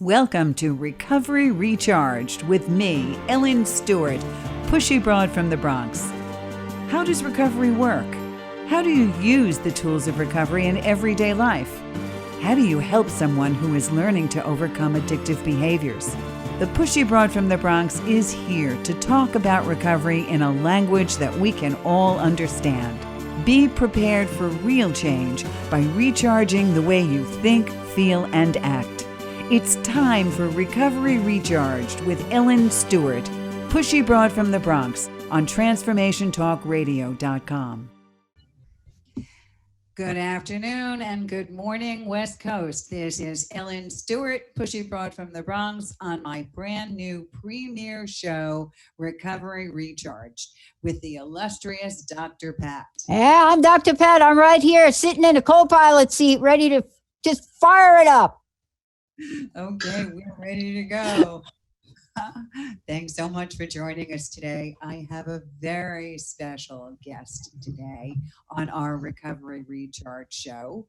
Welcome to Recovery Recharged with me, Ellen Stewart, Pushy Broad from the Bronx. How does recovery work? How do you use the tools of recovery in everyday life? How do you help someone who is learning to overcome addictive behaviors? The Pushy Broad from the Bronx is here to talk about recovery in a language that we can all understand. Be prepared for real change by recharging the way you think, feel, and act. It's time for Recovery Recharged with Ellen Stewart, Pushy Broad from the Bronx on TransformationTalkRadio.com. Good afternoon and good morning, West Coast. This is Ellen Stewart, Pushy Broad from the Bronx, on my brand new premiere show, Recovery Recharged, with the illustrious Dr. Pat. Yeah, I'm Dr. Pat. I'm right here sitting in a co-pilot seat, ready to just fire it up. Okay, we're ready to go. Thanks so much for joining us today. I have a very special guest today on our Recovery Recharge show.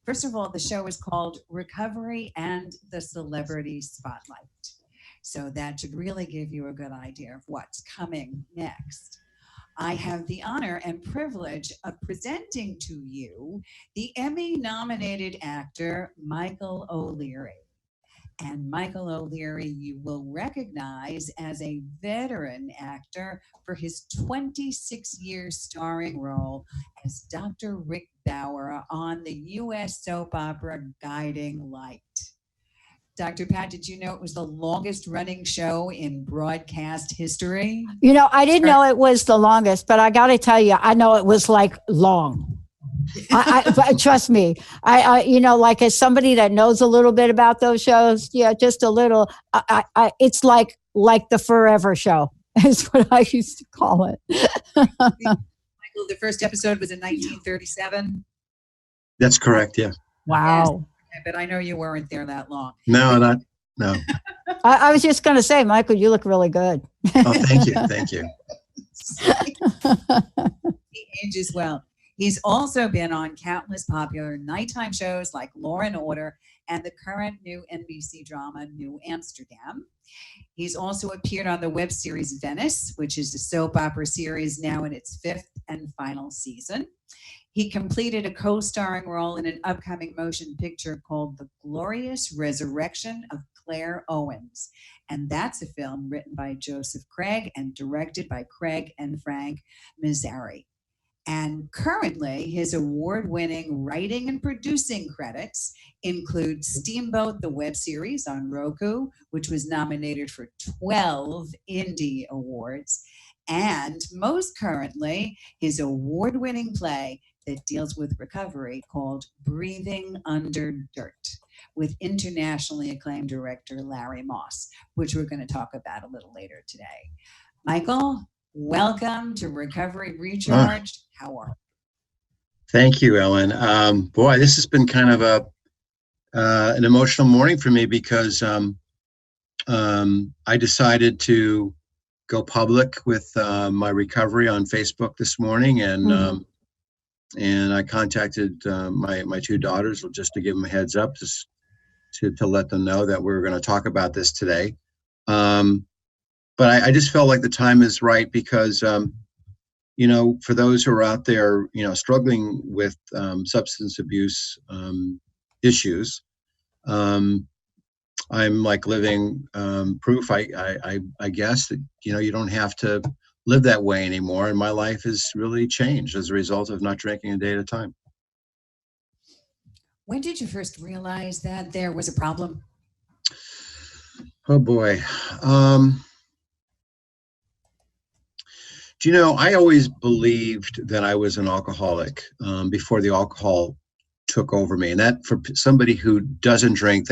First of all, the show is called Recovery and the Celebrity Spotlight. So that should really give you a good idea of what's coming next. I have the honor and privilege of presenting to you the Emmy-nominated actor Michael O'Leary. And Michael O'Leary you will recognize as a veteran actor for his 26-year starring role as Dr. Rick Bauer on the U.S. soap opera Guiding Light. Dr. Pat, did you know it was the longest running show in broadcast history? You know, I didn't know it was the longest, but I got to tell you, I know it was like long. But trust me, I like as somebody that knows a little bit about those shows, yeah, just a little. It's like the Forever Show is what I used to call it. Michael, the first episode was in 1937. That's correct. Yeah. Wow. Yes, but I know you weren't there that long. No. I was just going to say, Michael, you look really good. Oh, thank you. Thank you. He ages well. He's also been on countless popular nighttime shows like Law and Order and the current new NBC drama, New Amsterdam. He's also appeared on the web series Venice, which is a soap opera series now in its 5th and final season. He completed a co-starring role in an upcoming motion picture called The Glorious Resurrection of Claire Owens. And that's a film written by Joseph Craig and directed by Craig and Frank Mahzari. And currently, his award-winning writing and producing credits include Steamboat, the web series on Roku, which was nominated for 12 Indie Awards, and most currently, his award-winning play that deals with recovery called Breathing Under Dirt, with internationally acclaimed director Larry Moss, which we're going to talk about a little later today. Michael, welcome to Recovery Recharged. How are you? Thank you, Ellen. Boy, this has been kind of an emotional morning for me because I decided to go public with my recovery on Facebook this morning, and I contacted my two daughters just to give them a heads up, just to let them know that we're going to talk about this today. But I just felt like the time is right because, for those who are out there, struggling with substance abuse issues, I'm like living proof, I guess, that, you don't have to live that way anymore. And my life has really changed as a result of not drinking a day at a time. When did you first realize that there was a problem? Oh, boy. I always believed that I was an alcoholic before the alcohol took over me. And that, for somebody who doesn't drink,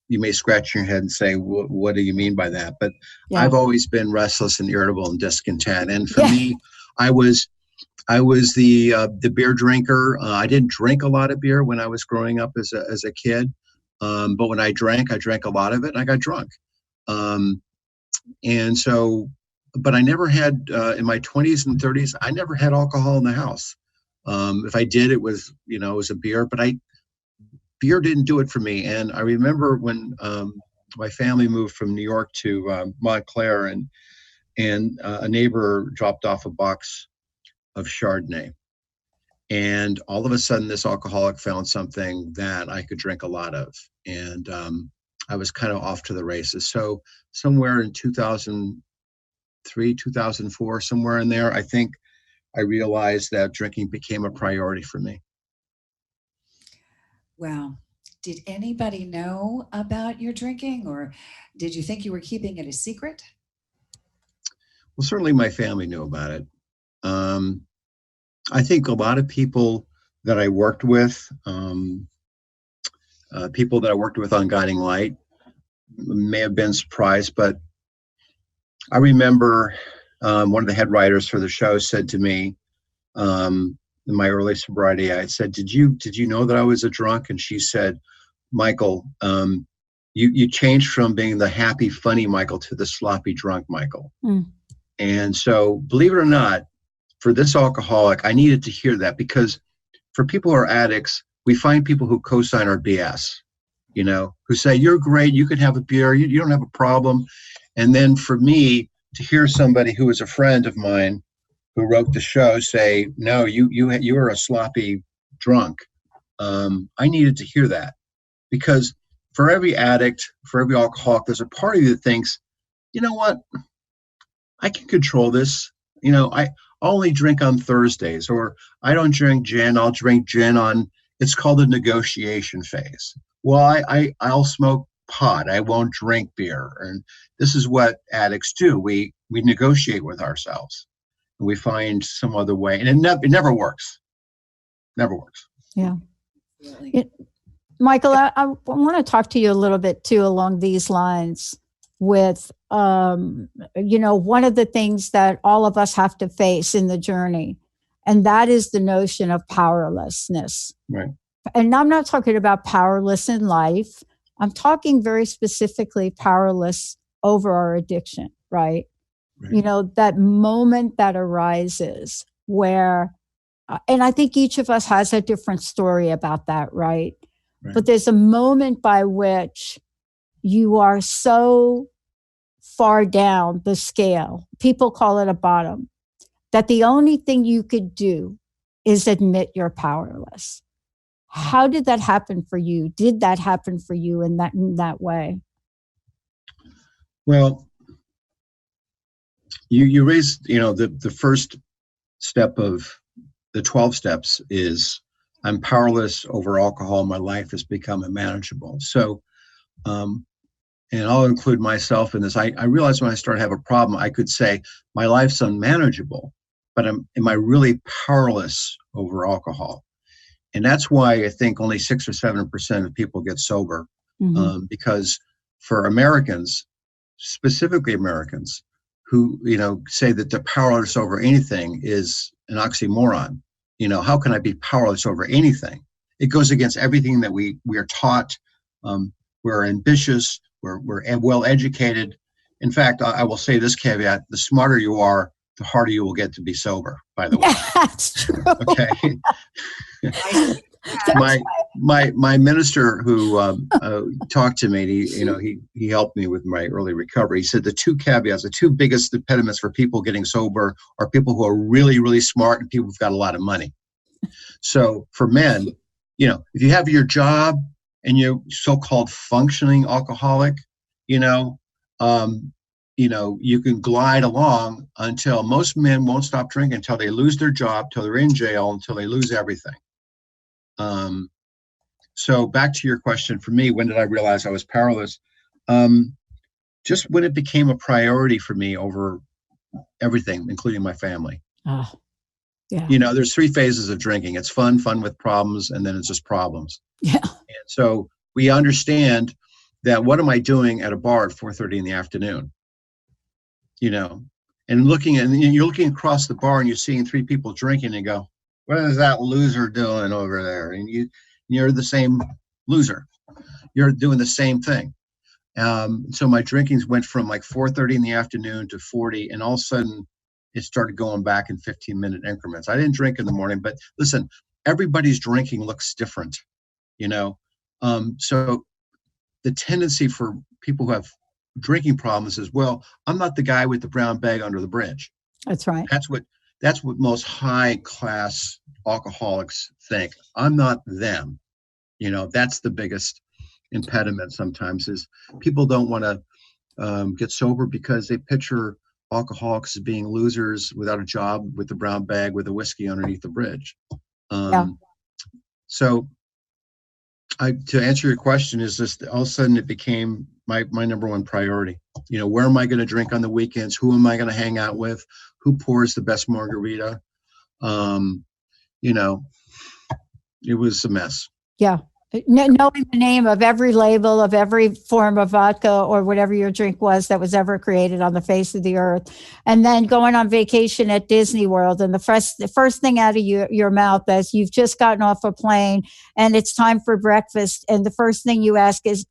you may scratch your head and say, what do you mean by that? But yeah. I've always been restless and irritable and discontent. And for me, I was the beer drinker. I didn't drink a lot of beer when I was growing up as a kid. But when I drank a lot of it, and I got drunk. But I never had, in my 20s and 30s, I never had alcohol in the house. If I did, it was a beer, but beer didn't do it for me. And I remember when my family moved from New York to Montclair, and a neighbor dropped off a box of Chardonnay. And all of a sudden, this alcoholic found something that I could drink a lot of. And I was kind of off to the races. So somewhere in 2003, 2004, somewhere in there, I think I realized that drinking became a priority for me. Wow. Did anybody know about your drinking, or did you think you were keeping it a secret? Well, certainly my family knew about it. I think a lot of people that I worked with, people that I worked with on Guiding Light, may have been surprised, but I remember one of the head writers for the show said to me, in my early sobriety, I said, did you know that I was a drunk? And she said, Michael, you changed from being the happy, funny Michael to the sloppy drunk Michael. Mm. And so, believe it or not, for this alcoholic, I needed to hear that, because for people who are addicts, we find people who co-sign our BS, who say, you're great, you can have a beer, you don't have a problem. And then for me to hear somebody who was a friend of mine who wrote the show say, no, you are a sloppy drunk. I needed to hear that, because for every addict, for every alcoholic, there's a part of you that thinks, you know what, I can control this. I only drink on Thursdays, or I don't drink gin, I'll drink gin on, it's called the negotiation phase. Well, I'll smoke pot, I won't drink beer. And this is what addicts do. We negotiate with ourselves. We find some other way, and it never works. Never works. Yeah. Michael, I want to talk to you a little bit too along these lines with, one of the things that all of us have to face in the journey, and that is the notion of powerlessness. Right. And I'm not talking about powerless in life. I'm talking very specifically powerless over our addiction, right? Right. That moment that arises where, and I think each of us has a different story about that, right? But there's a moment by which you are so far down the scale, people call it a bottom, that the only thing you could do is admit you're powerless. How did that happen for you? Did that happen for you in that way? Well, you raised, the first step of the 12 steps is I'm powerless over alcohol. My life has become unmanageable. So, and I'll include myself in this. I realized when I started to have a problem, I could say my life's unmanageable, but am I really powerless over alcohol? And that's why I think only 6 or 7% of people get sober, because for Americans, specifically Americans, who say that they're powerless over anything is an oxymoron. How can I be powerless over anything? It goes against everything that we are taught. We're ambitious. We're well educated. In fact, I will say this caveat: the smarter you are, the harder you will get to be sober. By the way, that's true. Okay. My minister who talked to me, he helped me with my early recovery. He said the two caveats, the two biggest impediments for people getting sober are people who are really, really smart and people who've got a lot of money. So for men, if you have your job and you're so-called functioning alcoholic, you can glide along until most men won't stop drinking until they lose their job, till they're in jail, until they lose everything. So back to your question, for me, when did I realize I was powerless? Just when it became a priority for me over everything, including my family. Oh, yeah. There's 3 phases of drinking. It's fun with problems, and then it's just problems. Yeah. And so we understand that what am I doing at a bar at 4:30 in the afternoon? And you're looking across the bar and you're seeing 3 people drinking and go, what is that loser doing over there? And you're the same loser. You're doing the same thing. So my drinkings went from like 4:30 in the afternoon to 40, and all of a sudden it started going back in 15-minute increments. I didn't drink in the morning, but listen, everybody's drinking looks different, So the tendency for people who have drinking problems as well. I'm not the guy with the brown bag under the bridge. That's right. That's what most high class alcoholics think. I'm not them. That's the biggest impediment sometimes, is people don't want to get sober because they picture alcoholics as being losers without a job, with the brown bag with a whiskey underneath the bridge. So to answer your question, is just all of a sudden it became my number one priority. Where am I going to drink on the weekends? Who am I going to hang out with? Who pours the best margarita? It was a mess. Yeah. Knowing the name of every label of every form of vodka or whatever your drink was that was ever created on the face of the earth. And then going on vacation at Disney World, and the first thing out of your mouth as you've just gotten off a plane and it's time for breakfast. And the first thing you ask is,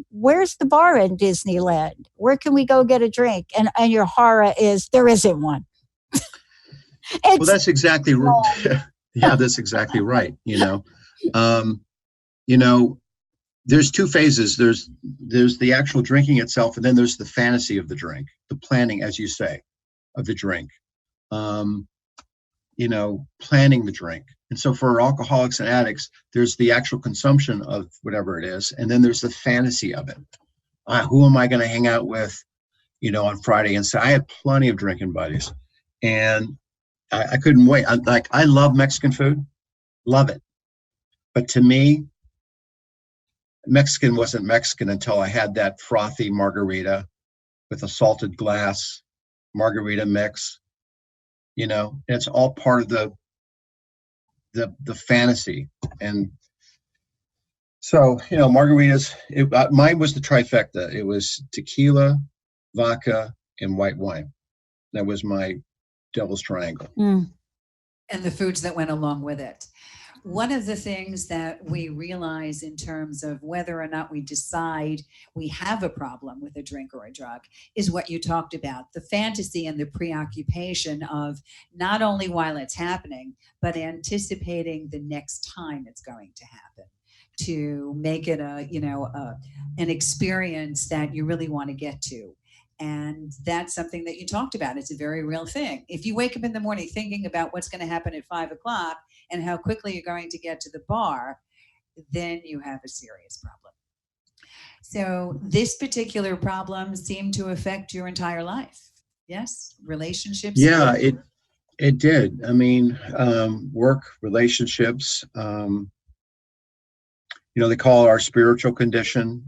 where's the bar in Disneyland? Where can we go get a drink? And your horror is, there isn't one. Well, that's exactly right. Yeah, that's exactly right. There's two phases. There's the actual drinking itself, and then there's the fantasy of the drink, the planning, as you say, of the drink. Planning the drink. And so for alcoholics and addicts, there's the actual consumption of whatever it is, and then there's the fantasy of it. Who am I going to hang out with, on Friday? And so I had plenty of drinking buddies, and I couldn't wait. I love Mexican food, love it. But to me, Mexican wasn't Mexican until I had that frothy margarita with a salted glass margarita mix. And it's all part of the fantasy. And so, margaritas, mine was the trifecta. It was tequila, vodka, and white wine. That was my devil's triangle. And the foods that went along with it. One of the things that we realize in terms of whether or not we decide we have a problem with a drink or a drug is what you talked about, the fantasy and the preoccupation of not only while it's happening, but anticipating the next time it's going to happen, to make it an experience that you really want to get to. And that's something that you talked about. It's a very real thing. If you wake up in the morning thinking about what's going to happen at 5:00 and how quickly you're going to get to the bar, then you have a serious problem. So this particular problem seemed to affect your entire life. Yes? Relationships? Yeah, it did. I mean, work, relationships, they call it our spiritual condition.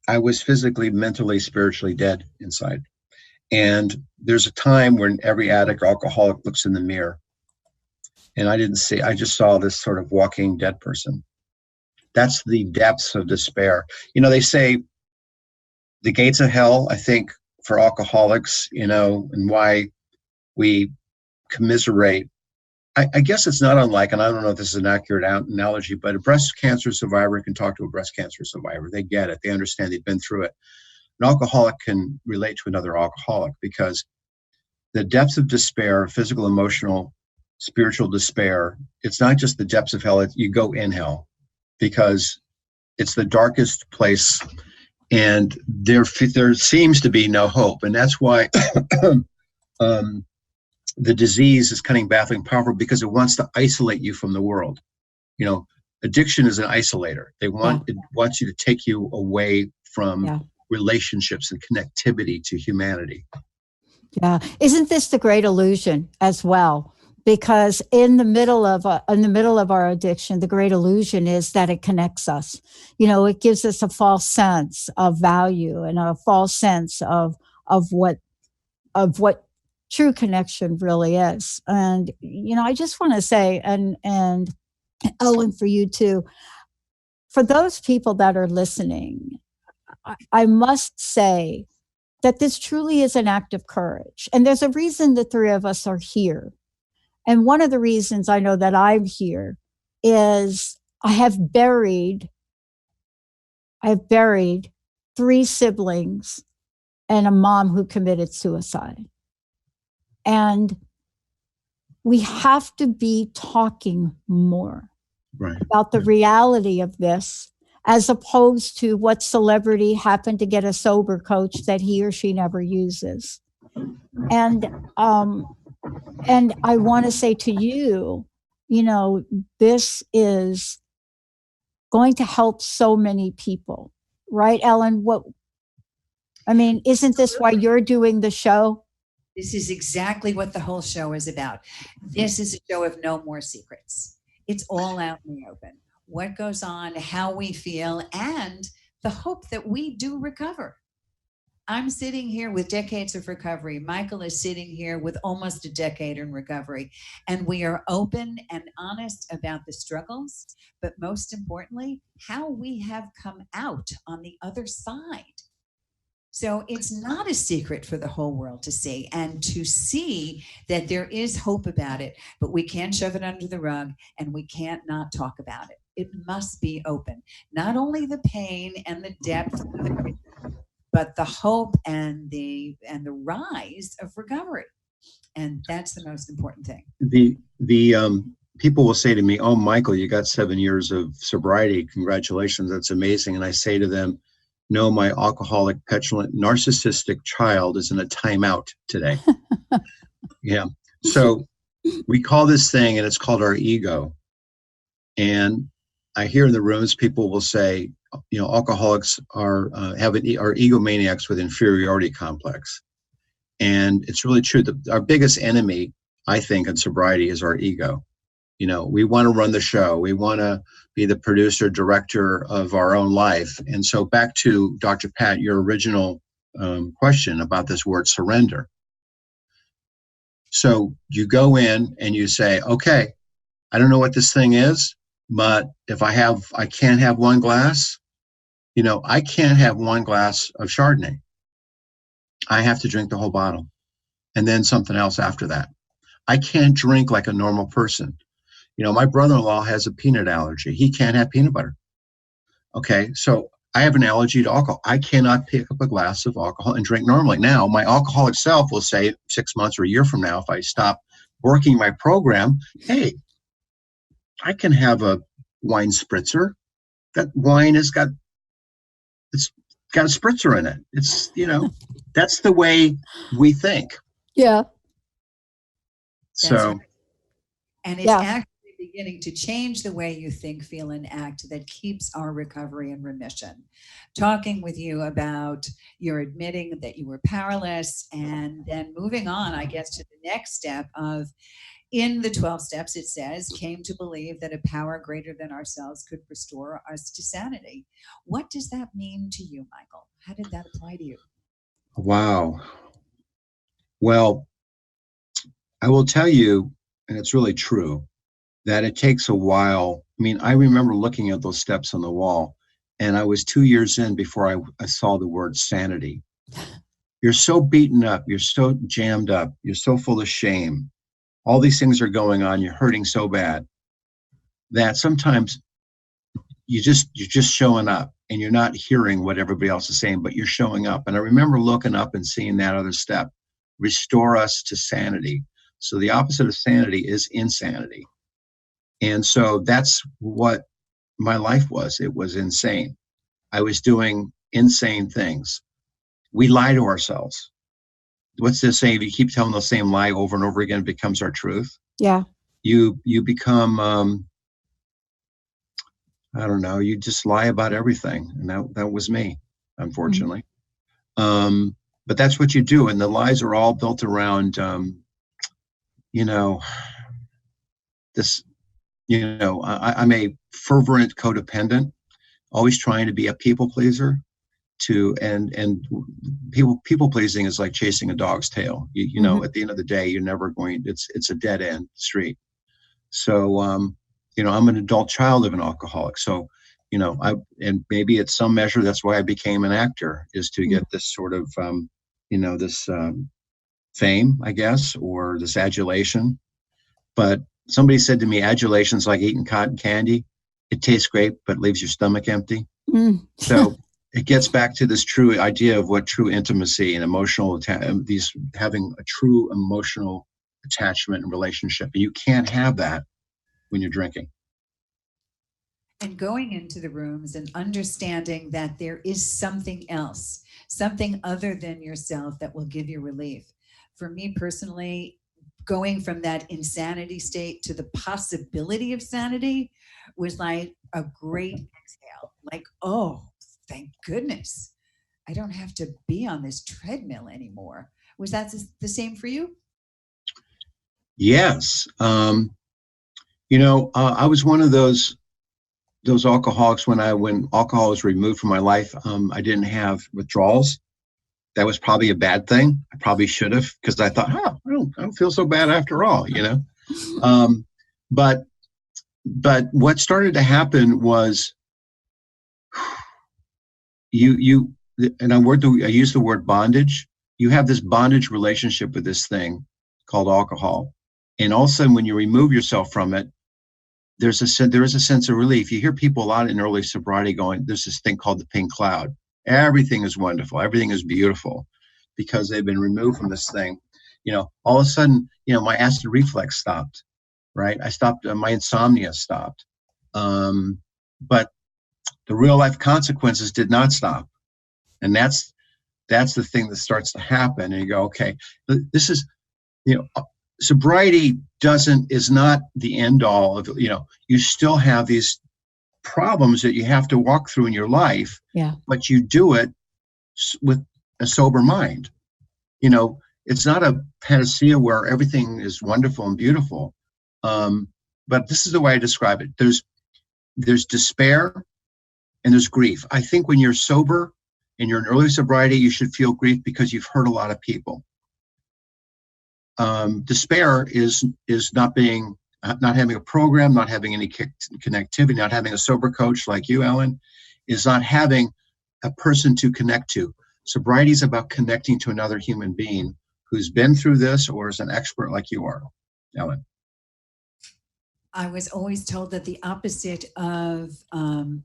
I was physically, mentally, spiritually dead inside. And there's a time when every addict or alcoholic looks in the mirror. And I just saw this sort of walking dead person. That's the depths of despair. They say the gates of hell, I think, for alcoholics, and why we commiserate. I guess it's not unlike, and I don't know if this is an accurate analogy, but a breast cancer survivor can talk to a breast cancer survivor. They get it. They understand. They've been through it. An alcoholic can relate to another alcoholic because the depths of despair, physical, emotional, spiritual despair, it's not just the depths of hell. You go in hell because it's the darkest place and there seems to be no hope. And that's why the disease is cunning, baffling, powerful, because it wants to isolate you from the world. Addiction is an isolator. It wants you to take you away from relationships and connectivity to humanity. Yeah. Isn't this the great illusion as well? Because in the middle of our addiction, the great illusion is that it connects us. It gives us a false sense of value and a false sense of what true connection really is. And, I just want to say, and Owen, for you too, for those people that are listening, I must say that this truly is an act of courage. And there's a reason the three of us are here. And one of the reasons I know that I'm here is I have buried 3 siblings and a mom who committed suicide. And we have to be talking more about the reality of this as opposed to what celebrity happened to get a sober coach that he or she never uses. And I want to say to you, you know, this is going to help so many people, right, Ellen? Isn't this why you're doing the show? This is exactly what the whole show is about. This is a show of no more secrets. It's all out in the open. What goes on, how we feel, and the hope that we do recover. I'm sitting here with decades of recovery. Michael is sitting here with almost a decade in recovery. And we are open and honest about the struggles, but most importantly, how we have come out on the other side. So it's not a secret for the whole world to see, and to see that there is hope about it, but we can't shove it under the rug, and we can't not talk about it. It must be open. Not only the pain and the depth of the, but the hope and the rise of recovery. And that's the most important thing. The people will say to me, "Oh, Michael, you got 7 years of sobriety. Congratulations. That's amazing." And I say to them, "No, my alcoholic, petulant, narcissistic child is in a timeout today." Yeah. So we call this thing, and it's called our ego. And I hear in the rooms, people will say, you know, alcoholics are egomaniacs with inferiority complex. And it's really true. Our biggest enemy, I think, in sobriety is our ego. You know, we want to run the show. We want to be the producer, director of our own life. And so back to Dr. Pat, your original question about this word surrender. So you go in and you say, okay, I don't know what this thing is, but if I can't have one glass, you know, I can't have one glass of Chardonnay. I have to drink the whole bottle and then something else after that. I can't drink like a normal person. You know, my brother-in-law has a peanut allergy. He can't have peanut butter. Okay, so I have an allergy to alcohol. I cannot pick up a glass of alcohol and drink normally. Now, my alcoholic self will say 6 months or a year from now, if I stop working my program, hey, I can have a wine spritzer. That wine it's got a spritzer in it. It's, you know, that's the way we think. Yeah. So, right. And it's actually beginning to change the way you think, feel, and act that keeps our recovery in remission. Talking with you about your admitting that you were powerless, and then moving on, I guess, to the next step of, in the 12 steps, it says, came to believe that a power greater than ourselves could restore us to sanity. What does that mean to you, Michael? How did that apply to you? wow. Well, I will tell you, and it's really true, that it takes a while. I mean, I remember looking at those steps on the wall, and I was 2 years in before I saw the word sanity. You're so beaten up. You're so jammed up. You're so full of shame. All these things are going on. You're hurting so bad that sometimes you're just showing up, and you're not hearing what everybody else is saying, but you're showing up. And I remember looking up and seeing that other step, restore us to sanity. So the opposite of sanity is insanity. And so that's what my life was. It was insane. I was doing insane things. We lie to ourselves. What's this saying? If you keep telling the same lie over and over again, it becomes our truth. Yeah. You become, I don't know, you just lie about everything. And that was me, unfortunately. Mm-hmm. But that's what you do. And the lies are all built around, you know, this, you know, I'm a fervent codependent, always trying to be a people pleaser. And people pleasing is like chasing a dog's tail. You know, at the end of the day, you're never going. It's a dead end street. So, you know, I'm an adult child of an alcoholic. So, you know, and maybe at some measure that's why I became an actor, is to get this sort of, you know, this fame, I guess, or this adulation. But somebody said to me, adulation's like eating cotton candy. It tastes great, but leaves your stomach empty. So it gets back to this true idea of what true intimacy and emotional, having a true emotional attachment and relationship. And you can't have that when you're drinking. And going into the rooms and understanding that there is something else, something other than yourself that will give you relief. For me personally, going from that insanity state to the possibility of sanity was like a great exhale. Like, oh, thank goodness. I don't have to be on this treadmill anymore. Was that the same for you? Yes. I was one of those alcoholics when alcohol was removed from my life. I didn't have withdrawals. That was probably a bad thing. I probably should have, because I thought, I don't feel so bad after all, But what started to happen was and I use the word bondage. You have this bondage relationship with this thing called alcohol. And all of a sudden, when you remove yourself from it, there is a sense of relief. You hear people a lot in early sobriety going, there's this thing called the pink cloud. Everything is wonderful. Everything is beautiful because they've been removed from this thing. All of a sudden, my acid reflux stopped, right? I stopped, my insomnia stopped. But the real life consequences did not stop. And that's the thing that starts to happen. And you go, okay, this is, sobriety is not the end all of, you still have these problems that you have to walk through in your life, but you do it with a sober mind. It's not a panacea where everything is wonderful and beautiful. But this is the way I describe it. There's despair and there's grief. I think when you're sober and you're in early sobriety, you should feel grief because you've hurt a lot of people. Despair is not having a program, not having any connectivity, not having a sober coach like you, Ellen, is not having a person to connect to. Sobriety is about connecting to another human being who's been through this or is an expert like you are, Ellen. I was always told that the opposite of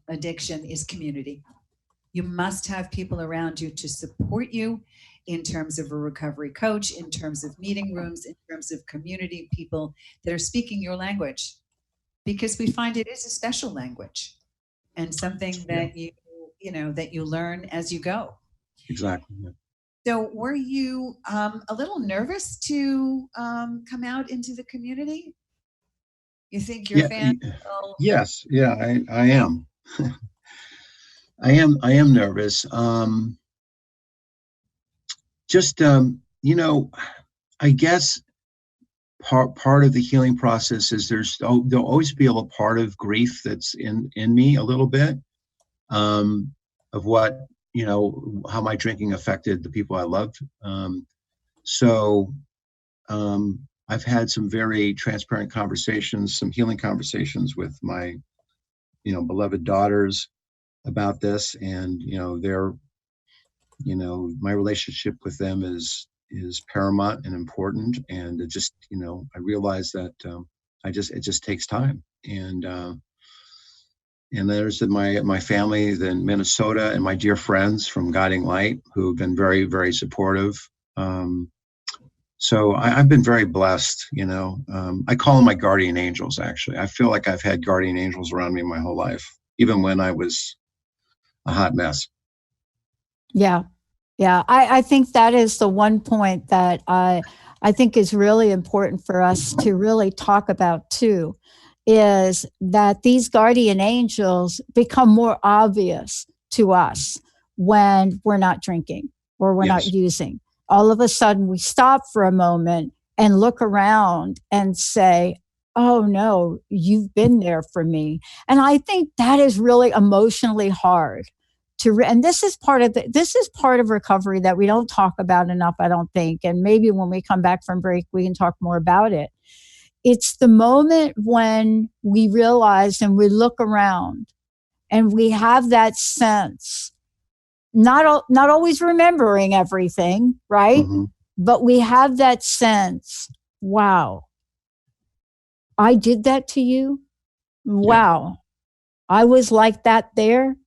addiction is community. You must have people around you to support you in terms of a recovery coach, in terms of meeting rooms, in terms of community people that are speaking your language, because we find it is a special language and something that that you learn as you go. Exactly. Yeah. So were you a little nervous to come out into the community? You think your fans? Yes. Yeah, I am. I am nervous. I guess part of the healing process is there'll always be a little part of grief that's in me a little bit, of what, how my drinking affected the people I loved. I've had some very transparent conversations, some healing conversations with my, beloved daughters about this, and my relationship with them is paramount and important, and it just I realize that it just takes time, and there's my family in Minnesota and my dear friends from Guiding Light who have been very, very supportive. So I've been very blessed. I call them my guardian angels. Actually, I feel like I've had guardian angels around me my whole life, even when I was a hot mess. Yeah. I think that is the one point that I think is really important for us to really talk about too, is that these guardian angels become more obvious to us when we're not drinking or we're not using. All of a sudden we stop for a moment and look around and say, oh no, you've been there for me. And I think that is really emotionally hard. And this is part of recovery that we don't talk about enough, I don't think. And maybe when we come back from break, we can talk more about it. It's the moment when we realize and we look around and we have that sense, not always remembering everything, right? Mm-hmm. But we have that sense, wow, I did that to you. Wow, I was like that there.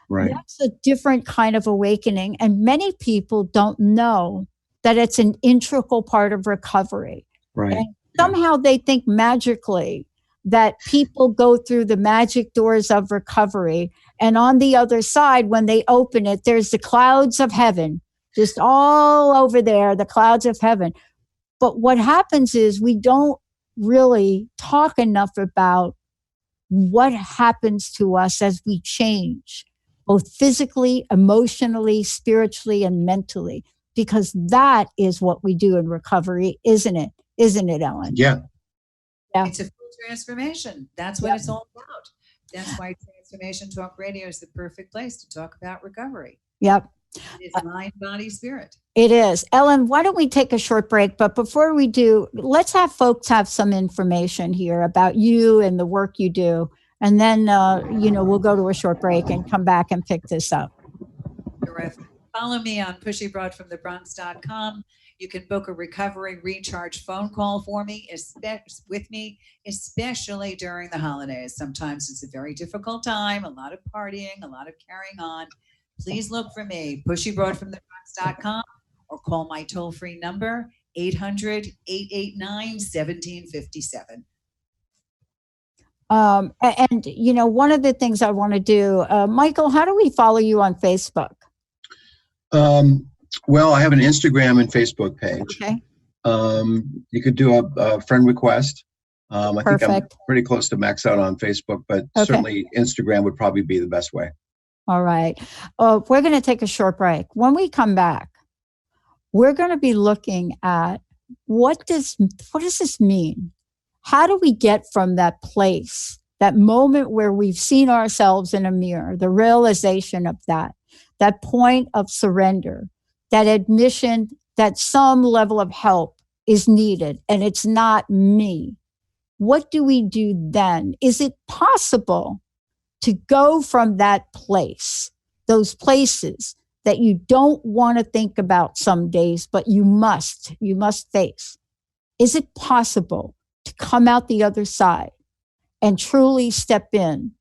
Right. That's a different kind of awakening. And many people don't know that it's an integral part of recovery. Right. And somehow they think magically that people go through the magic doors of recovery. And on the other side, when they open it, there's the clouds of heaven, just all over there, the clouds of heaven. But what happens is we don't really talk enough about what happens to us as we change, both physically, emotionally, spiritually, and mentally, because that is what we do in recovery, isn't it? Isn't it, Ellen? Yeah. Yeah. It's a full transformation. That's what it's all about. That's why Transformation Talk Radio is the perfect place to talk about recovery. Yep. It's mind, body, spirit. It is. Ellen, why don't we take a short break? But before we do, let's have folks have some information here about you and the work you do. And then, we'll go to a short break and come back and pick this up. Terrific. Follow me on pushybroadfromthebronx.com. You can book a recovery recharge phone call for me, especially during the holidays. Sometimes it's a very difficult time, a lot of partying, a lot of carrying on. Please look for me, pushybroadfromthebronx.com, or call my toll-free number, 800-889-1757. And one of the things I want to do, Michael, how do we follow you on Facebook? Well, I have an Instagram and Facebook page. Okay. You could do a friend request. I think I'm Perfect. pretty close to max out on Facebook, but certainly Instagram would probably be the best way. All right. We're going to take a short break. When we come back, we're going to be looking at what does this mean? How do we get from that place, that moment where we've seen ourselves in a mirror, the realization of that point of surrender, that admission that some level of help is needed and it's not me? What do we do then? Is it possible to go from that place, those places that you don't want to think about some days, but you must face? Is it possible to come out the other side and truly step in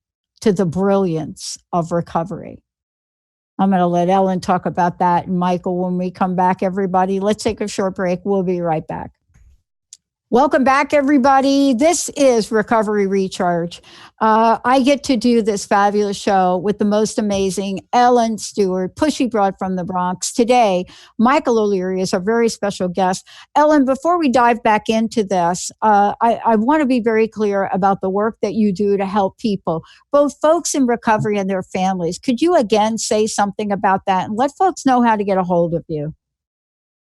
to the brilliance of recovery? I'm going to let Ellen talk about that, and Michael, when we come back, everybody. Let's take a short break. We'll be right back. Welcome back, everybody. This is Recovery Recharge. I get to do this fabulous show with the most amazing Ellen Stewart, Pushy Broad from the Bronx. Today, Michael O'Leary is our very special guest. Ellen, before we dive back into this, I want to be very clear about the work that you do to help people, both folks in recovery and their families. Could you again say something about that and let folks know how to get a hold of you?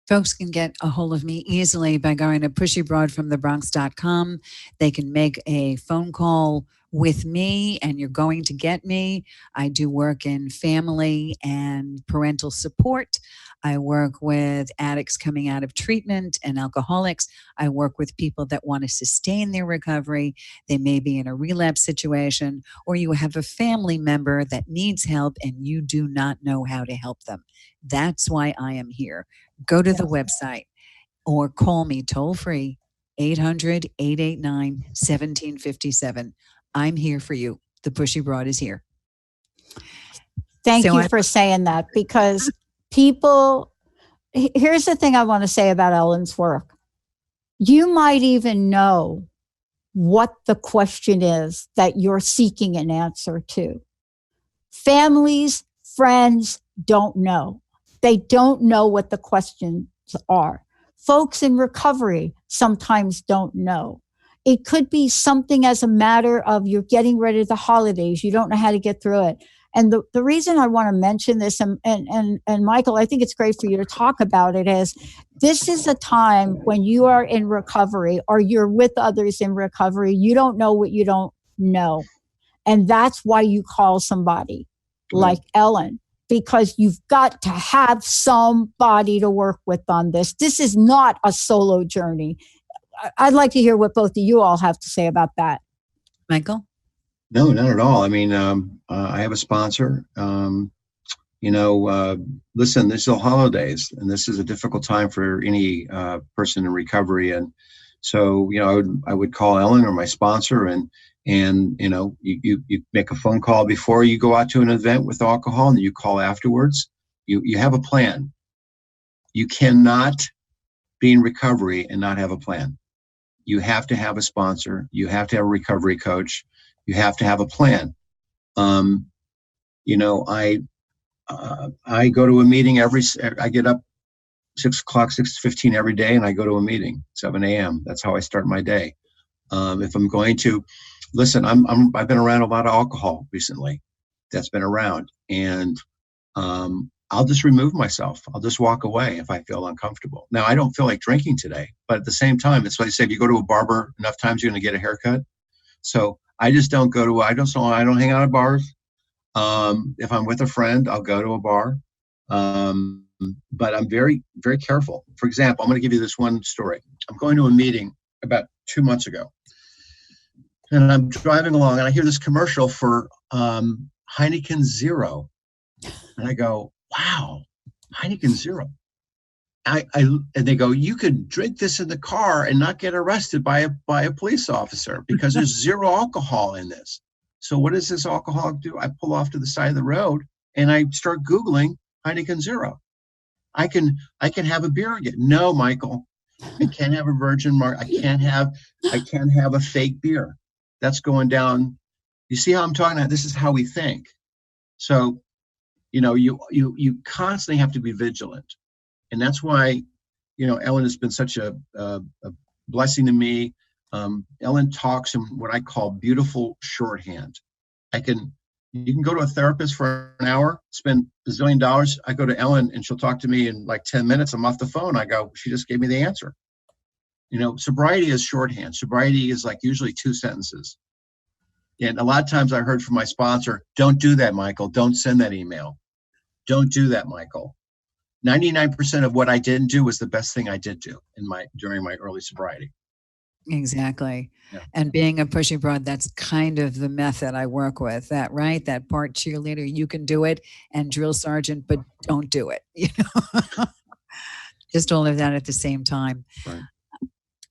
Folks can get a hold of me easily by going to pushybroadfromthebronx.com. They can make a phone call with me and you're going to get me. I do work in family and parental support. I work with addicts coming out of treatment and alcoholics. I work with people that want to sustain their recovery. They may be in a relapse situation, or you have a family member that needs help and you do not know how to help them. That's why I am here. Go to the website or call me toll free, 800-889-1757. I'm here for you. The Pushy Broad is here. Thank you for saying that, because people, here's the thing I want to say about Ellen's work. You might even know what the question is that you're seeking an answer to. Families, friends don't know. They don't know what the questions are. Folks in recovery sometimes don't know. It could be something as a matter of you're getting ready to the holidays. You don't know how to get through it. And the reason I want to mention this, and Michael, I think it's great for you to talk about it, is this is a time when you are in recovery or you're with others in recovery. You don't know what you don't know. And that's why you call somebody like Ellen, because you've got to have somebody to work with on this. This is not a solo journey. I'd like to hear what both of you all have to say about that. Michael? No, not at all. I mean, I have a sponsor. Listen, this is the holidays, and this is a difficult time for any person in recovery. And so, I would call Ellen or my sponsor, and you make a phone call before you go out to an event with alcohol, and you call afterwards. You have a plan. You cannot be in recovery and not have a plan. You have to have a sponsor. You have to have a recovery coach. You have to have a plan. You know, I go to a meeting I get up 6 o'clock, 6:15 every day, and I go to a meeting, 7 a.m. That's how I start my day. If I'm going to listen, I've been around a lot of alcohol recently that's been around, and I'll just remove myself. I'll just walk away if I feel uncomfortable. Now, I don't feel like drinking today, but at the same time, it's like I said, you go to a barber enough times, you're going to get a haircut. So I just don't go to, I don't hang out at bars. If I'm with a friend, I'll go to a bar. But I'm very, very careful. For example, I'm going to give you this one story. I'm going to a meeting about 2 months ago, and I'm driving along, and I hear this commercial for Heineken Zero, and I go, "Wow, Heineken Zero!" And they go, "You could drink this in the car and not get arrested by a police officer because there's zero alcohol in this." So what does this alcoholic do? I pull off to the side of the road and I start Googling Heineken Zero. I can have a beer again. No, Michael, I can't have a virgin mark. I can't have a fake beer. That's going down. You see how I'm talking about? This is how we think. So, you know, you constantly have to be vigilant. And that's why, you know, Ellen has been such a blessing to me. Ellen talks in what I call beautiful shorthand. You can go to a therapist for an hour, spend $1 zillion. I go to Ellen and she'll talk to me in like 10 minutes. I'm off the phone. I go, she just gave me the answer. You know, sobriety is shorthand. Sobriety is like usually 2 sentences. And a lot of times I heard from my sponsor, "Don't do that, Michael. Don't send that email. Don't do that, Michael." 99% of what I didn't do was the best thing I did do during my early sobriety. Exactly. Yeah. And being a pushy broad, that's kind of the method I work with. That, right? That part cheerleader, you can do it, and drill sergeant, but don't do it. You know, just all of that at the same time. Right.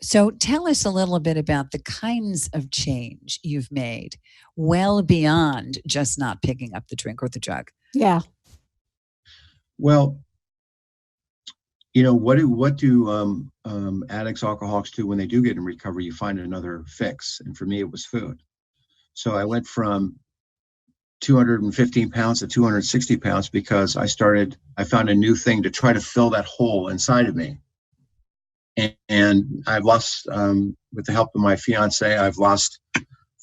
So tell us a little bit about the kinds of change you've made, well beyond just not picking up the drink or the drug. Yeah. Well, you know, what do addicts, alcoholics do when they do get in recovery? You find another fix. And for me, it was food. So I went from 215 pounds to 260 pounds because I found a new thing to try to fill that hole inside of me. And I've lost, with the help of my fiance, I've lost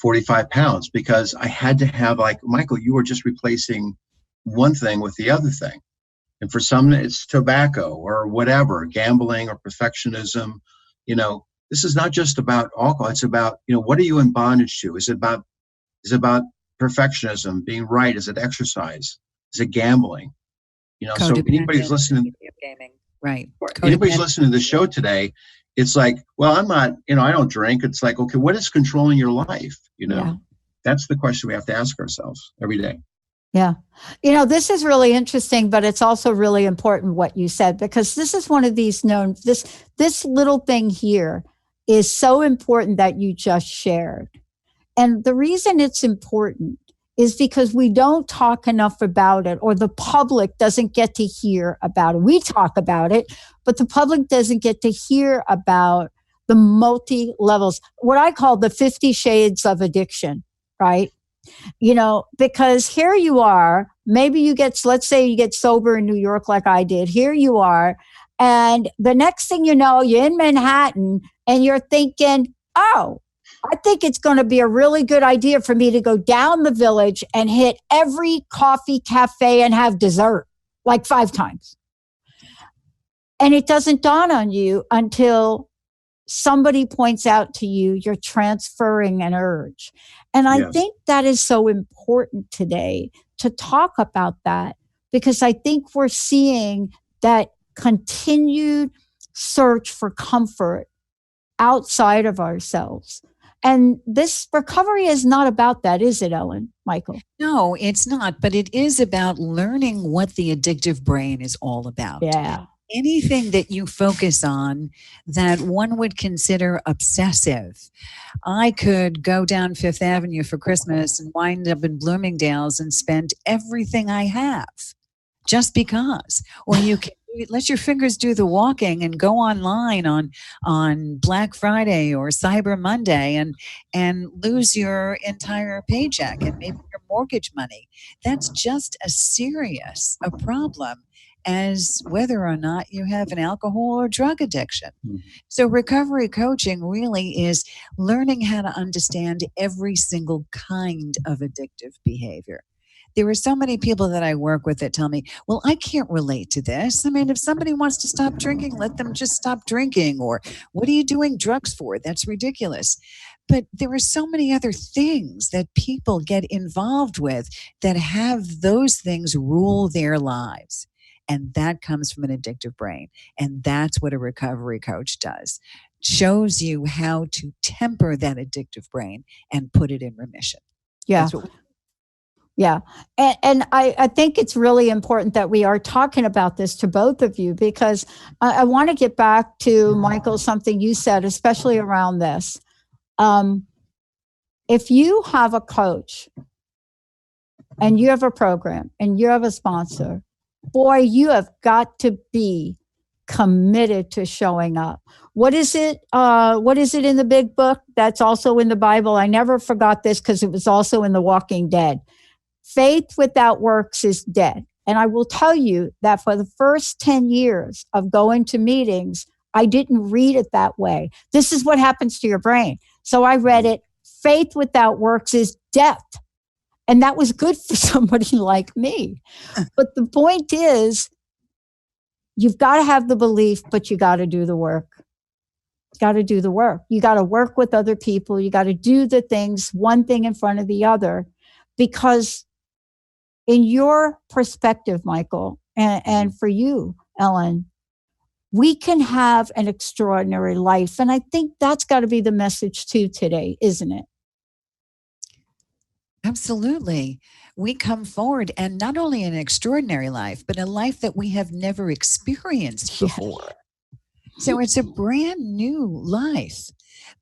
45 pounds because I had to have, like, Michael, you were just replacing one thing with the other thing. And for some, it's tobacco or whatever, gambling or perfectionism. You know, this is not just about alcohol. It's about, you know, what are you in bondage to? Is it about perfectionism, being right? Is it exercise? Is it gambling? You know, so anybody's listening, gaming, right? Anybody's listening to the show today, it's like, well, I'm not, you know, I don't drink. It's like, okay, what is controlling your life? You know, Yeah. That's the question we have to ask ourselves every day. Yeah. You know, this is really interesting, but it's also really important what you said, because this is one of these this little thing here is so important that you just shared. And the reason it's important is because we don't talk enough about it, or the public doesn't get to hear about it. We talk about it, but the public doesn't get to hear about the multi levels, what I call the 50 shades of addiction, right? You know, because here you are, maybe let's say you get sober in New York like I did. Here you are. And the next thing you know, you're in Manhattan and you're thinking, oh, I think it's going to be a really good idea for me to go down the Village and hit every coffee cafe and have dessert like 5 times. And it doesn't dawn on you until somebody points out to you, you're transferring an urge. And I think that is so important today to talk about that, because I think we're seeing that continued search for comfort outside of ourselves. And this recovery is not about that, is it, Ellen, Michael? No, it's not, but it is about learning what the addictive brain is all about. Yeah. Anything that you focus on that one would consider obsessive. I could go down Fifth Avenue for Christmas and wind up in Bloomingdale's and spend everything I have just because. Or you can let your fingers do the walking and go online on Black Friday or Cyber Monday and lose your entire paycheck and maybe your mortgage money. That's just as serious a problem as whether or not you have an alcohol or drug addiction. So recovery coaching really is learning how to understand every single kind of addictive behavior. There are so many people that I work with that tell me, well, I can't relate to this. I mean, if somebody wants to stop drinking, let them just stop drinking. Or what are you doing drugs for? That's ridiculous. But there are so many other things that people get involved with that have those things rule their lives. And that comes from an addictive brain. And that's what a recovery coach does. Shows you how to temper that addictive brain and put it in remission. Yeah. That's what Yeah. And I think it's really important that we are talking about this to both of you, because I want to get back to, Michael, something you said, especially around this. If you have a coach and you have a program and you have a sponsor, boy, you have got to be committed to showing up. What is it? What is it in the big book that's also in the Bible? I never forgot this because it was also in The Walking Dead. Faith without works is dead. And I will tell you that for the first 10 years of going to meetings, I didn't read it that way. This is what happens to your brain. So I read it, faith without works is death. And that was good for somebody like me. But the point is, you've got to have the belief, but you got to do the work. Got to do the work. You got to work with other people. You got to do the things, one thing in front of the other, because in your perspective, Michael, and for you, Ellen, we can have an extraordinary life. And I think that's got to be the message too today, isn't it? Absolutely. We come forward and not only an extraordinary life, but a life that we have never experienced before. Yes. So it's a brand new life.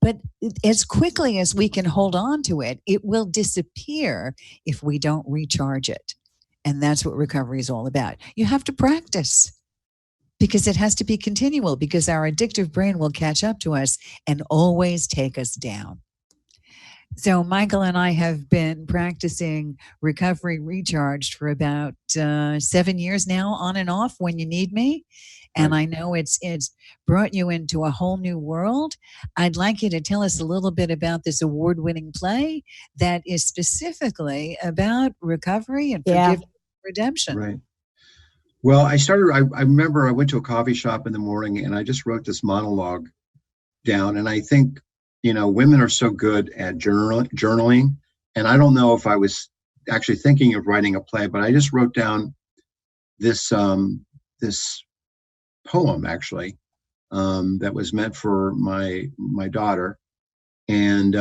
But as quickly as we can hold on to it, it will disappear if we don't recharge it. And that's what recovery is all about. You have to practice because it has to be continual, because our addictive brain will catch up to us and always take us down. So Michael and I have been practicing Recovery Recharged for about 7 years now, on and off when you need me. And I know it's brought you into a whole new world. I'd like you to tell us a little bit about this award-winning play that is specifically about recovery and forgiveness and redemption. Right. Well, I remember I went to a coffee shop in the morning and I just wrote this monologue down. And I think, women are so good at journaling. And I don't know if I was actually thinking of writing a play, but I just wrote down this poem, actually, that was meant for my daughter. And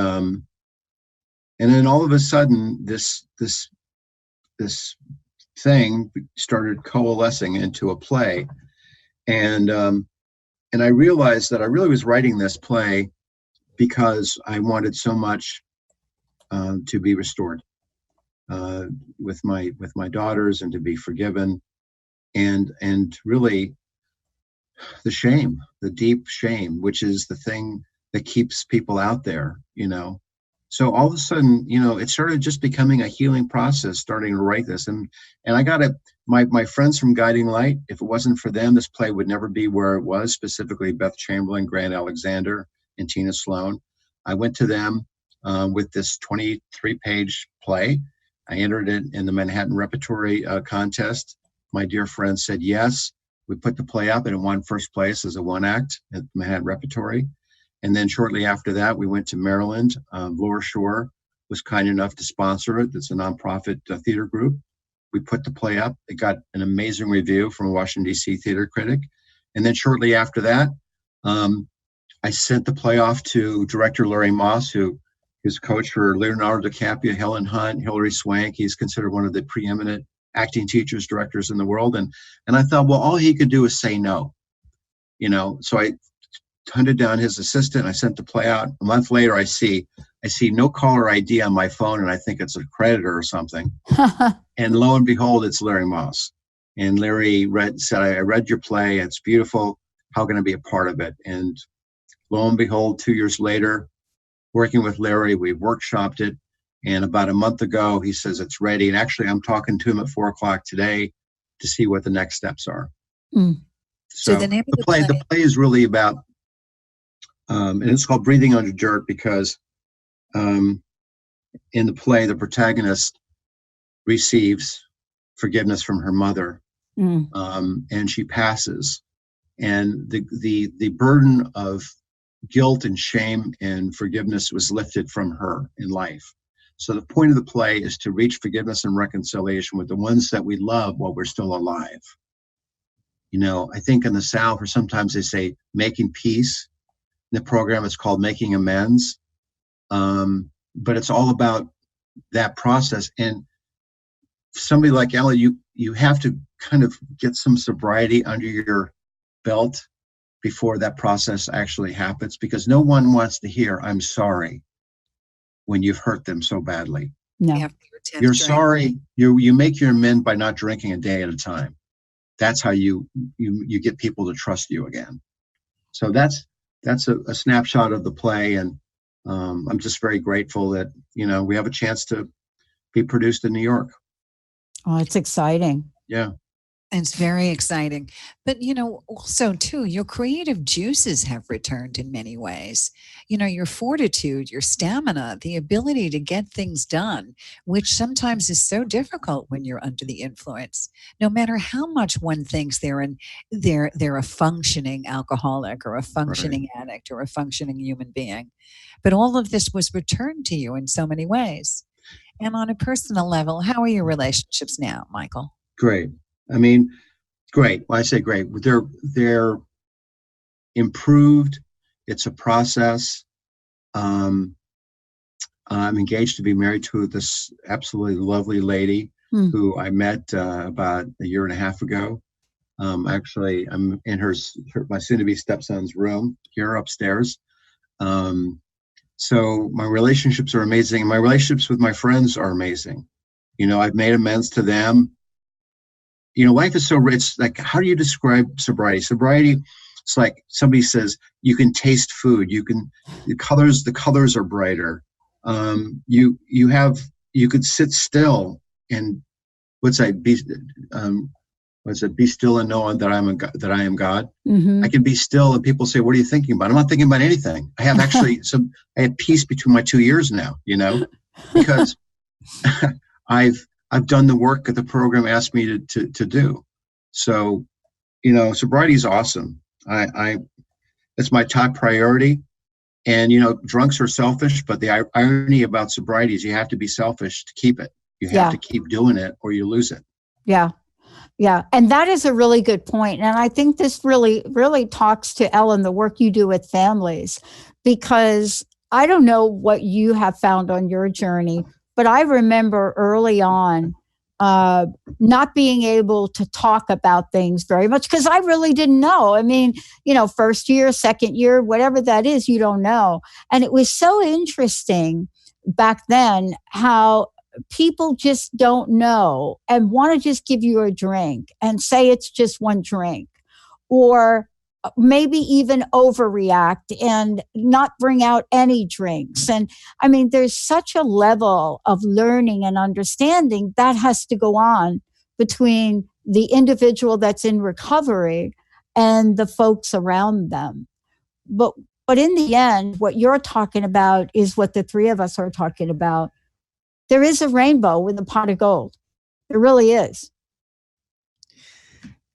then all of a sudden, this thing started coalescing into a play. And I realized that I really was writing this play because I wanted so much to be restored with my daughters and to be forgiven, and really the deep shame, which is the thing that keeps people out there, So all of a sudden, it started just becoming a healing process, starting to write this. And I got it. My friends from Guiding Light, if it wasn't for them, this play would never be where it was, specifically Beth Chamberlain, Grant Alexander, and Tina Sloan. I went to them with this 23-page play. I entered it in the Manhattan Repertory Contest. My dear friend said yes. We put the play up and it won first place as a one-act at Manhattan Repertory. And then shortly after that, we went to Maryland. Laura Shore was kind enough to sponsor it. It's a nonprofit theater group. We put the play up. It got an amazing review from a Washington, D.C. theater critic. And then shortly after that, I sent the play off to director Larry Moss, who is coach for Leonardo DiCaprio, Helen Hunt, Hilary Swank. He's considered one of the preeminent acting teachers, directors in the world. And I thought, well, all he could do is say no. So I hunted down his assistant. I sent the play out. A month later, I see no caller ID on my phone, and I think it's a creditor or something. And lo and behold, it's Larry Moss. And Larry said, I read your play. It's beautiful. How can I be a part of it? And lo and behold, 2 years later, working with Larry, we workshopped it. And about a month ago, he says it's ready. And actually, I'm talking to him at 4:00 today to see what the next steps are. Mm. So the name of the play is really about, and it's called Breathing Under Dirt, because in the play, the protagonist receives forgiveness from her mother, and she passes. And the burden of guilt and shame and forgiveness was lifted from her in life. So the point of the play is to reach forgiveness and reconciliation with the ones that we love while we're still alive. You know, I think in the South, or sometimes they say making peace. In the program, it's called Making Amends. But it's all about that process. And somebody like Ella, you have to kind of get some sobriety under your belt before that process actually happens, because no one wants to hear, I'm sorry, when you've hurt them so badly. No. You're sorry. You make your amend by not drinking a day at a time. That's how you get people to trust you again. So that's a snapshot of the play. And I'm just very grateful that, you know, we have a chance to be produced in New York. Oh, it's exciting. Yeah. It's very exciting. But, you know, also, too, your creative juices have returned in many ways. You know, your fortitude, your stamina, the ability to get things done, which sometimes is so difficult when you're under the influence. No matter how much one thinks they're a functioning alcoholic or a functioning addict or a functioning human being. But all of this was returned to you in so many ways. And on a personal level, how are your relationships now, Michael? Great. I mean, great. When I say great, they're improved. It's a process. I'm engaged to be married to this absolutely lovely lady who I met about a year and a half ago. Actually, I'm in my soon-to-be stepson's room here upstairs. So my relationships are amazing. My relationships with my friends are amazing. You know, I've made amends to them. You know, life is so rich. Like, how do you describe sobriety? Sobriety, it's like somebody says, you can taste food. The colors are brighter. You could sit still and be still and know that I am God. Mm-hmm. I can be still, and people say, what are you thinking about? I'm not thinking about anything. I have actually I had peace between my 2 ears now, you know, because I've done the work that the program asked me to do. So, you know, sobriety is awesome. It's my top priority. And, you know, drunks are selfish, but the irony about sobriety is you have to be selfish to keep it. You have to keep doing it or you lose it. Yeah. Yeah. And that is a really good point. And I think this really, really talks to Ellen, the work you do with families, because I don't know what you have found on your journey, but I remember early on not being able to talk about things very much because I really didn't know. I mean, you know, first year, second year, whatever that is, you don't know. And it was so interesting back then how people just don't know and want to just give you a drink and say it's just one drink, or maybe even overreact and not bring out any drinks. And I mean, there's such a level of learning and understanding that has to go on between the individual that's in recovery and the folks around them. But in the end, what you're talking about is what the three of us are talking about. There is a rainbow with a pot of gold. There really is.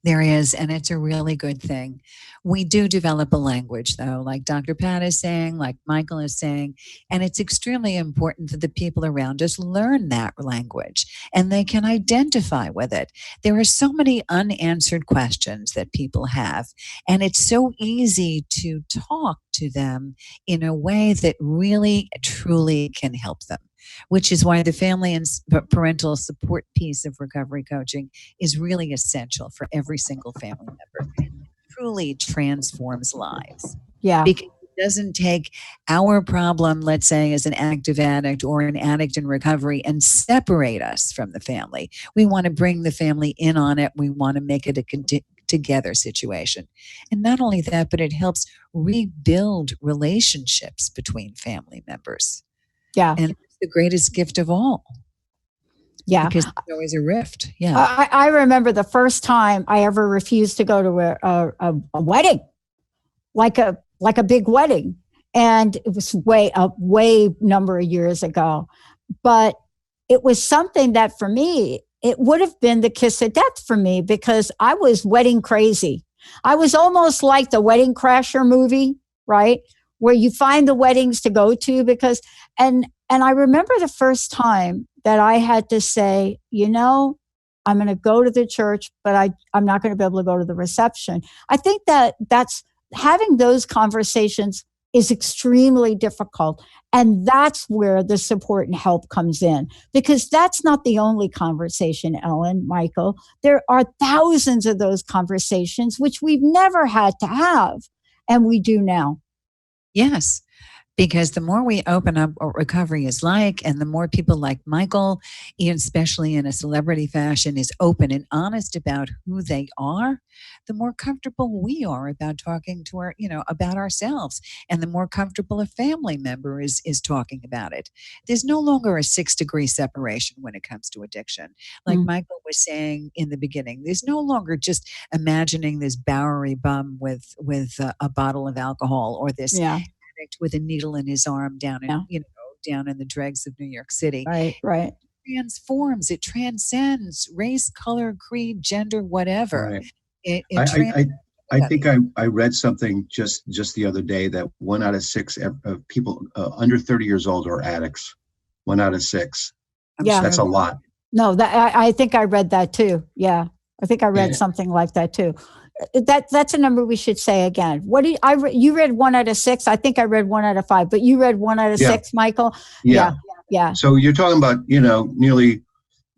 There is, and it's a really good thing. We do develop a language, though, like Dr. Pat is saying, like Michael is saying, and it's extremely important that the people around us learn that language and they can identify with it. There are so many unanswered questions that people have, and it's so easy to talk to them in a way that really, truly can help them, which is why the family and parental support piece of recovery coaching is really essential for every single family member. It truly transforms lives. Yeah. Because it doesn't take our problem, let's say, as an active addict or an addict in recovery and separate us from the family. We want to bring the family in on it. We want to make it a together situation. And not only that, but it helps rebuild relationships between family members. Yeah. And it's the greatest gift of all. Yeah. Because there's always a rift. Yeah. I remember the first time I ever refused to go to a wedding, like a big wedding. And it was way number of years ago. But it was something that for me, it would have been the kiss of death for me because I was wedding crazy. I was almost like the Wedding Crasher movie, right? Where you find the weddings to go to because, and I remember the first time that I had to say, I'm going to go to the church, but I'm not going to be able to go to the reception. I think that's having those conversations is extremely difficult. And that's where the support and help comes in, because that's not the only conversation, Ellen, Michael. There are thousands of those conversations, which we've never had to have, and we do now. Yes. Because the more we open up what recovery is like, and the more people like Michael, especially in a celebrity fashion, is open and honest about who they are, the more comfortable we are about talking to about ourselves, and the more comfortable a family member is talking about it. There's no longer a 6-degree separation when it comes to addiction. Like Michael was saying in the beginning, there's no longer just imagining this Bowery bum with a bottle of alcohol, or this with a needle in his arm down in the dregs of New York City. Right. It transcends race, color, creed, gender, whatever. Right. I think I read something just the other day that 1 out of 6 of people under 30 years old are addicts. 1 out of 6. Yeah, that's a lot. No, I think I read that too. Yeah, I think I read something like that too. That's a number we should say again. You read 1 out of 6. I think I read 1 out of 5, but you read 1 out of 6, Michael. Yeah. Yeah. So you're talking about, nearly,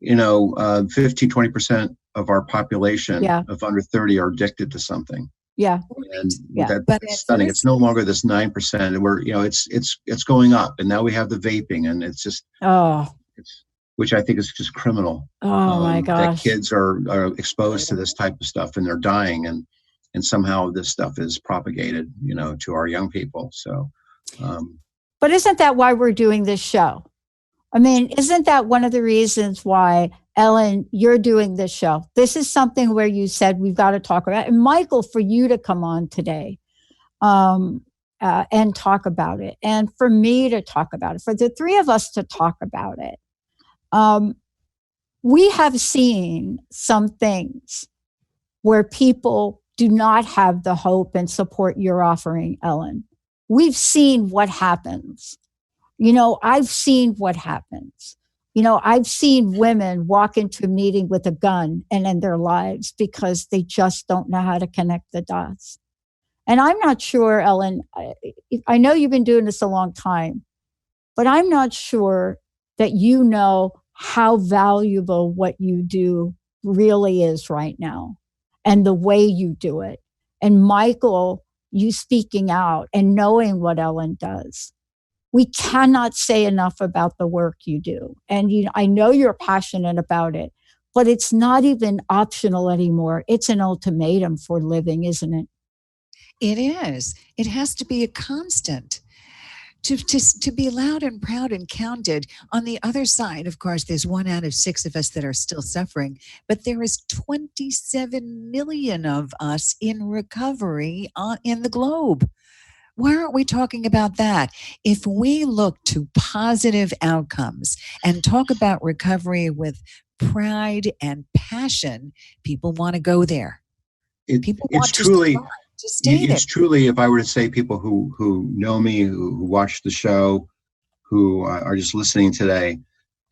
15-20% of our population of under 30 are addicted to something. Yeah. And that's stunning. It's no longer this 9%. We're, it's going up, and now we have the vaping, and it's just, which I think is just criminal. Oh my gosh. That kids are exposed to this type of stuff, and they're dying, and somehow this stuff is propagated, to our young people. So, but isn't that why we're doing this show? I mean, isn't that one of the reasons why, Ellen, you're doing this show? This is something where you said we've got to talk about it. And Michael, for you to come on today and talk about it, and for me to talk about it, for the three of us to talk about it. We have seen some things where people do not have the hope and support you're offering, Ellen. We've seen what happens. I've seen what happens. I've seen women walk into a meeting with a gun and end their lives because they just don't know how to connect the dots. And I'm not sure, Ellen, I know you've been doing this a long time, but I'm not sure that you know how valuable what you do really is right now, and the way you do it. And Michael, you speaking out and knowing what Ellen does. We cannot say enough about the work you do. And I know you're passionate about it, but it's not even optional anymore. It's an ultimatum for living, isn't it? It is. It has to be a constant. To be loud and proud and counted. On the other side, of course, there's 1 out of 6 of us that are still suffering, but there is 27 million of us in recovery in the globe. Why aren't we talking about that? If we look to positive outcomes and talk about recovery with pride and passion, people want to go there. People want It's truly, if I were to say people who know me, who watch the show, who are just listening today,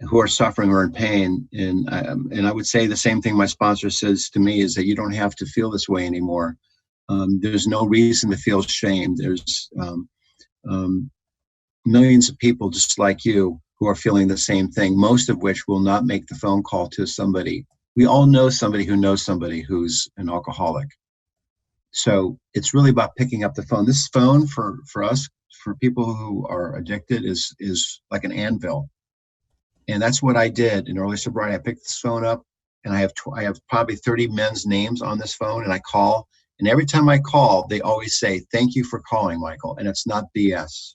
who are suffering or in pain, and I would say the same thing my sponsor says to me, is that you don't have to feel this way anymore. There's no reason to feel shame. There's millions of people just like you who are feeling the same thing, most of which will not make the phone call to somebody. We all know somebody who knows somebody who's an alcoholic. So it's really about picking up the phone. This phone for us, for people who are addicted, is like an anvil. And that's what I did in early sobriety. I picked this phone up, and I have probably 30 men's names on this phone, and I call. And every time I call, they always say, "Thank you for calling, Michael." And it's not BS.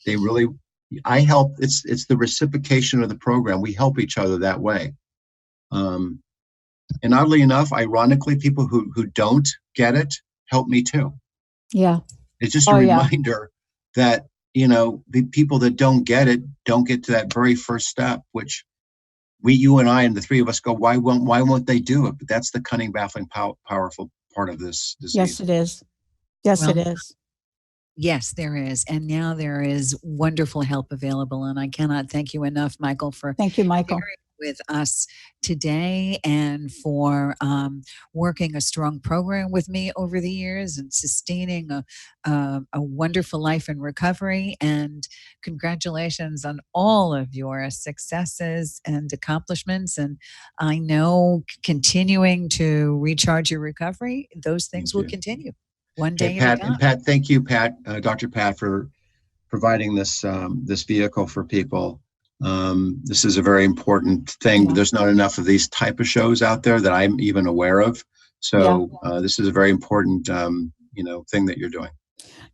They really, I help. It's the reciprocation of the program. We help each other that way. And oddly enough, ironically, people who don't get it help me too. Yeah. It's just a reminder that, the people that don't get it don't get to that very first step, which you and I and the three of us go, why won't they do it? But that's the cunning, baffling, powerful part of this disease. Yes, it is. Yes, it is. Yes, there is. And now there is wonderful help available. And I cannot thank you enough, Michael, for Thank you, Michael. sharing with us today and for working a strong program with me over the years and sustaining a wonderful life in recovery. And congratulations on all of your successes and accomplishments. And I know continuing to recharge your recovery, those things will continue. One day Pat, at a time. Pat, thank you, Pat, Dr. Pat, for providing this vehicle for people. This is a very important thing. Yeah. There's not enough of these type of shows out there that I'm even aware of. So this is a very important, thing that you're doing.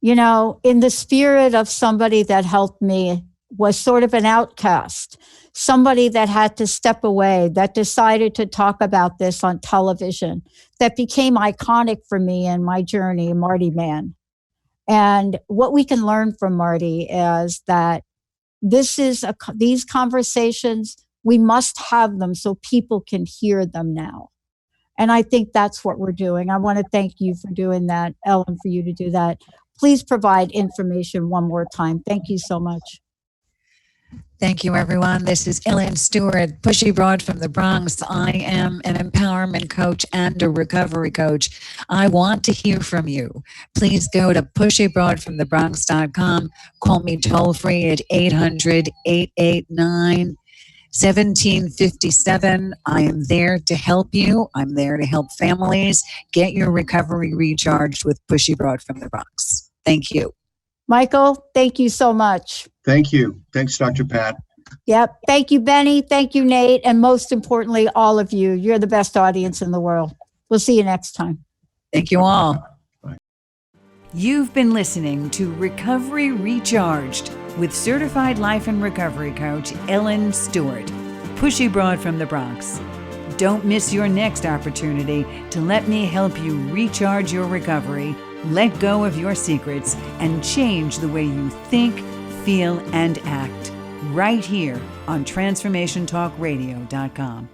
In the spirit of somebody that helped me, was sort of an outcast, somebody that had to step away, that decided to talk about this on television, that became iconic for me in my journey, Marty Mann. And what we can learn from Marty is that these conversations, we must have them so people can hear them now. And I think that's what we're doing. I want to thank you for doing that, Ellen, for you to do that. Please provide information one more time. Thank you so much. Thank you, everyone. This is Ellen Stewart, Pushy Broad from the Bronx. I am an empowerment coach and a recovery coach. I want to hear from you. Please go to pushybroadfromthebronx.com. Call me toll free at 800-889-1757. I am there to help you. I'm there to help families get your recovery recharged with Pushy Broad from the Bronx. Thank you. Michael, thank you so much. Thank you. Thanks, Dr. Pat. Yep. Thank you, Benny. Thank you, Nate. And most importantly, all of you. You're the best audience in the world. We'll see you next time. Thank you all. Bye. You've been listening to Recovery Recharged with certified life and recovery coach Ellen Stewart, Pushy Broad from the Bronx. Don't miss your next opportunity to let me help you recharge your recovery, let go of your secrets, and change the way you think, feel, and act right here on TransformationTalkRadio.com.